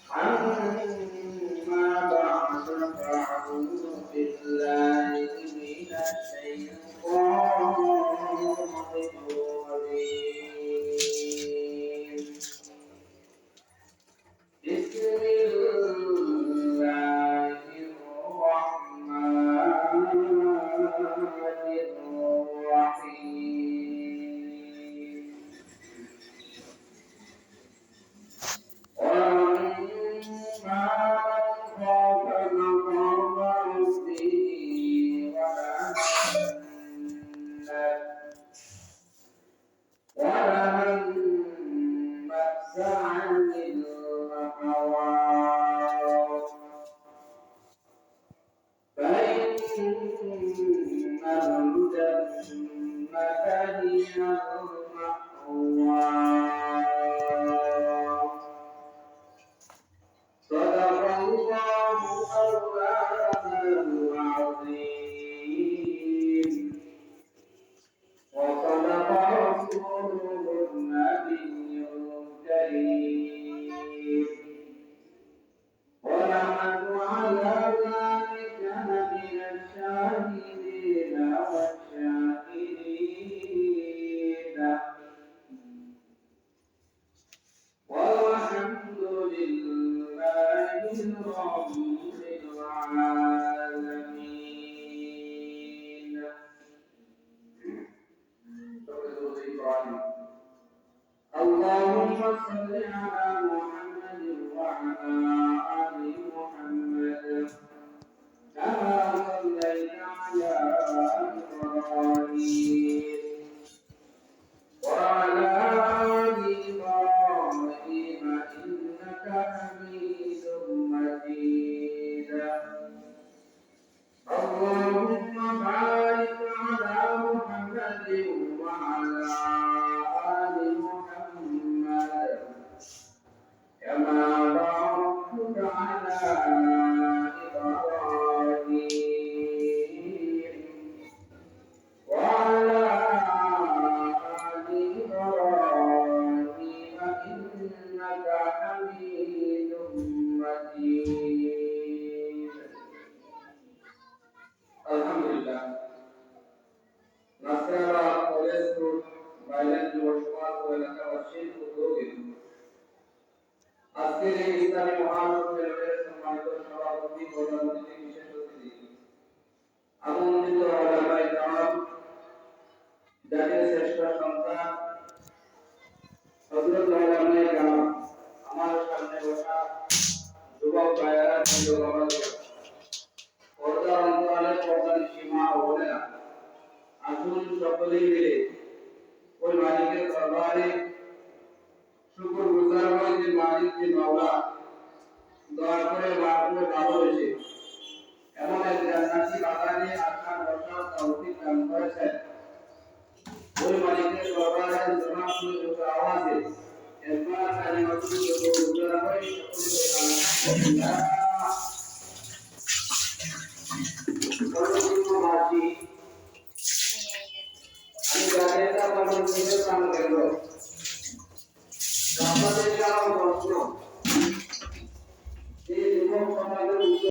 أما بعد فأعوذ بالله من الشيطان الرجيم بسم الله الرحمن الرحيم وأما من خاف مقام ربه ونهى النفس عن الهوى فإن الجنة هي المأوى صدق الله مولانا العظيم وصدق رسوله النبي الكريم ونحن على ذلك من الشاهدين والشاكرين والحمد لله رب العالمين. اللهم صل على محمد وعلى آل محمد كما صليت على إبراهيم وعلى آل إبراهيم إنك حميد مجيد. اللهم بارك على محمد وعلى آل محمد كما باركت على إبراهيم وعلى آل إبراهيم إنك حميد مجيد. আলহামদুলিল্লাহ নাসরা college road বাইলেন্ড বসবাস ও এলাকাবাসীর উদ্যোগে আজকের এই ইসলামী মহাসম্মেলনের সম্মানিত সভাপতি প্রধান অতিথি বিশেষ অতিথি আমন্ত্রিত ওলামায়ে কেরাম জাতির শ্রেষ্ঠ সন্তান হযরত ওলামায়ে কেরাম আমার সামনে বসা যুবক ভাইয়েরা প্রিয় বাবাজি পর্দা অন্তরালে পর্দার সীমা হবে না আসুন সকলেই মিলে ওই মালিকের দরবারে শুকর গুজার হই যে মালিক যে মাওলা দয়া করে ভালোবেসে এমন এক জান্নাতি বাগানে আসার বসার তৌফিক দান করেছেন। ওই মালিকের দরবারে জনাব সুরে আওয়াজে একবার কালিমাতুল শুকর গুজার হই সকলে আলহামদুলিল্লাহ। সর্বপ্রথমবাসী আমি জাতীয়তা পার্টির নিজের নাম কেন্দ্র আপনাদের আমার প্রশ্ন এই যুবক সমাজের